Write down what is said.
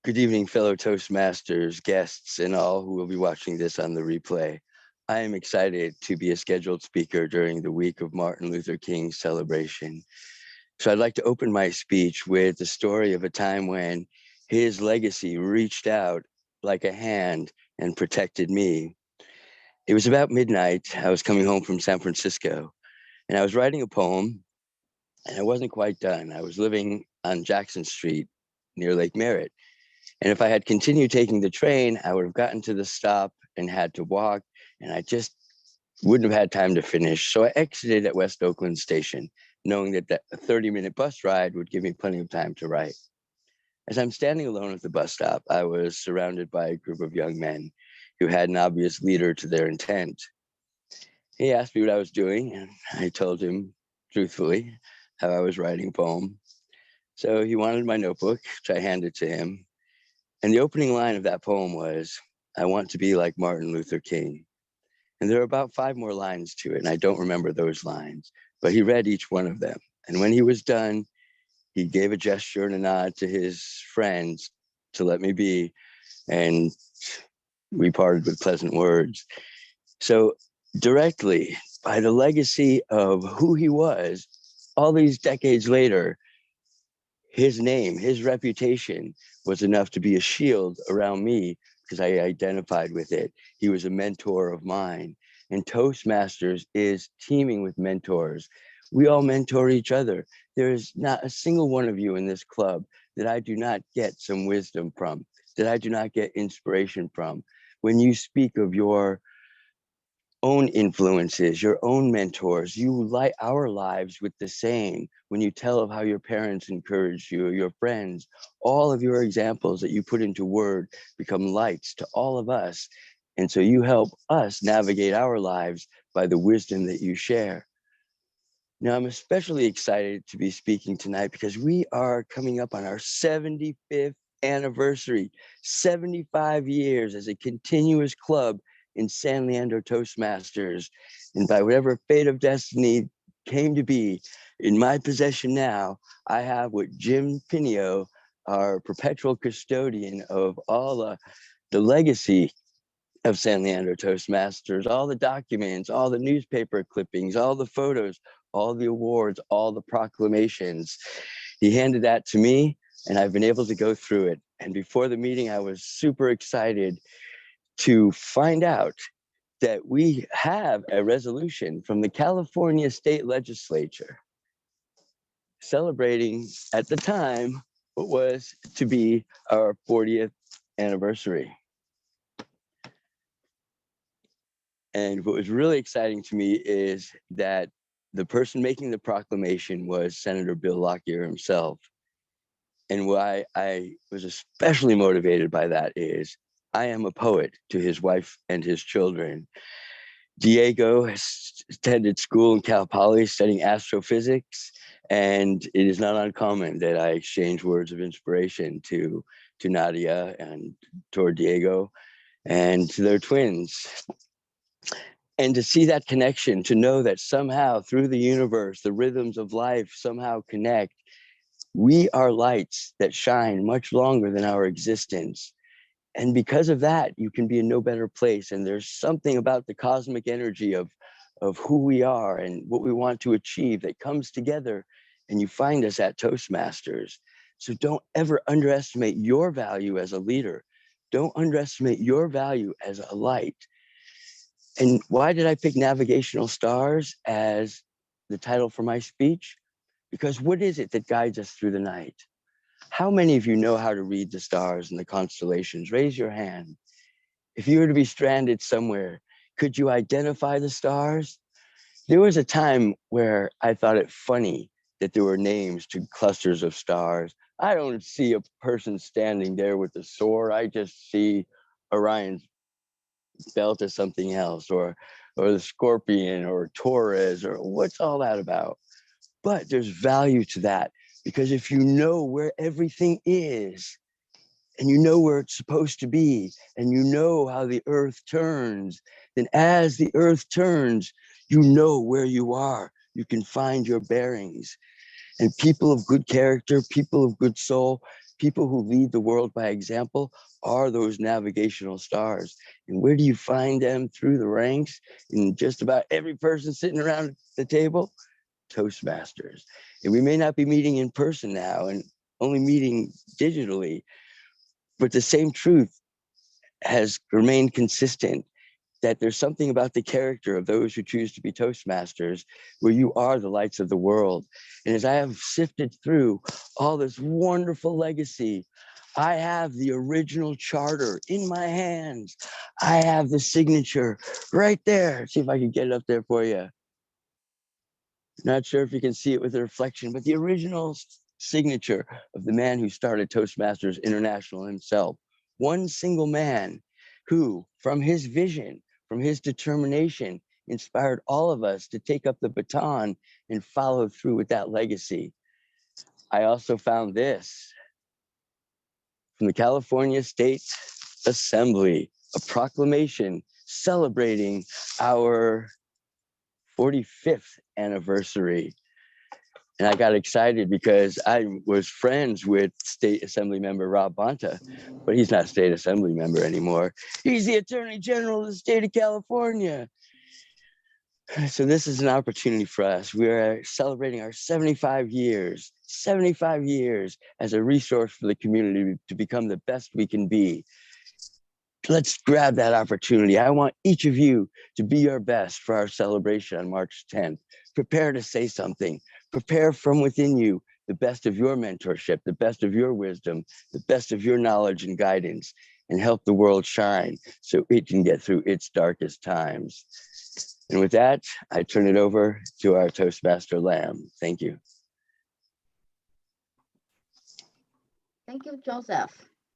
Good evening, fellow Toastmasters, guests, and all who will be watching this on the replay. I am excited to be a scheduled speaker during the week of Martin Luther King's celebration. So I'd like to open my speech with the story of a time when his legacy reached out like a hand and protected me. It was about midnight. I was coming home from San Francisco, and I was writing a poem, and I wasn't quite done. I was living on Jackson Street near Lake Merritt. And if I had continued taking the train, I would have gotten to the stop and had to walk, and I just wouldn't have had time to finish. So I exited at West Oakland Station, knowing that a 30-minute bus ride would give me plenty of time to write. As I'm standing alone at the bus stop, I was surrounded by a group of young men who had an obvious leader to their intent. He asked me what I was doing, and I told him truthfully how I was writing a poem. So he wanted my notebook, which I handed to him. And the opening line of that poem was, "I want to be like Martin Luther King." And there are about five more lines to it, and I don't remember those lines, but he read each one of them. And when he was done, he gave a gesture and a nod to his friends to let me be, and we parted with pleasant words. So, directly by the legacy of who he was, all these decades later, his name, his reputation was enough to be a shield around me because I identified with it. He was a mentor of mine. And Toastmasters is teaming with mentors. We all mentor each other. There is not a single one of you in this club that I do not get some wisdom from, that I do not get inspiration from. When you speak of your own influences, your own mentors. You light our lives with the same. When you tell of how your parents encouraged you, or your friends, all of your examples that you put into word become lights to all of us. And so you help us navigate our lives by the wisdom that you share. Now, I'm especially excited to be speaking tonight because we are coming up on our 75th anniversary, 75 years as a continuous club in San Leandro Toastmasters. And by whatever fate of destiny came to be, in my possession now, I have what Jim Pinio, our perpetual custodian of all the legacy of San Leandro Toastmasters, all the documents, all the newspaper clippings, all the photos, all the awards, all the proclamations. He handed that to me, and I've been able to go through it. And before the meeting, I was super excited to find out that we have a resolution from the California State Legislature celebrating, at the time, what was to be our 40th anniversary. And what was really exciting to me is that the person making the proclamation was Senator Bill Lockyer himself. And why I was especially motivated by that is I am a poet to his wife and his children. Diego has attended school in Cal Poly studying astrophysics, and it is not uncommon that I exchange words of inspiration to Nadia and toward Diego and to their twins. And to see that connection, to know that somehow through the universe, the rhythms of life somehow connect. We are lights that shine much longer than our existence. And because of that, you can be in no better place. And there's something about the cosmic energy of who we are and what we want to achieve that comes together. And you find us at Toastmasters. So don't ever underestimate your value as a leader. Don't underestimate your value as a light. And why did I pick Navigational Stars as the title for my speech? Because what is it that guides us through the night? How many of you know how to read the stars and the constellations? Raise your hand. If you were to be stranded somewhere, could you identify the stars? There was a time where I thought it funny that there were names to clusters of stars. I don't see a person standing there with a sword. I just see Orion's belt or something else, or the scorpion or Taurus, or what's all that about? But there's value to that because if you know where everything is and you know where it's supposed to be and you know how the earth turns, then as the earth turns, you know where you are. You can find your bearings. And people of good character, people of good soul, People who lead the world by example are those navigational stars. And where do you find them? Through the ranks in just about every person sitting around the table? Toastmasters. And we may not be meeting in person now and only meeting digitally, but the same truth has remained consistent, that there's something about the character of those who choose to be Toastmasters where you are the lights of the world. And as I have sifted through all this wonderful legacy, I have the original charter in my hands. I have the signature right there. See if I can get it up there for you. Not sure if you can see it with the reflection, but the original signature of the man who started Toastmasters International himself. One single man who, from his vision, from his determination, inspired all of us to take up the baton and follow through with that legacy. I also found this from the California State Assembly, a proclamation celebrating our 45th anniversary. And I got excited because I was friends with State Assembly member Rob Bonta, but he's not State Assembly member anymore. He's the Attorney General of the state of California. So this is an opportunity for us. We are celebrating our 75 years as a resource for the community to become the best we can be. Let's grab that opportunity. I want each of you to be your best for our celebration on March 10th. Prepare to say something. Prepare from within you the best of your mentorship, the best of your wisdom, the best of your knowledge and guidance, and help the world shine so it can get through its darkest times. And with that, I turn it over to our Toastmaster Lamb. Thank you. Thank you, Joseph.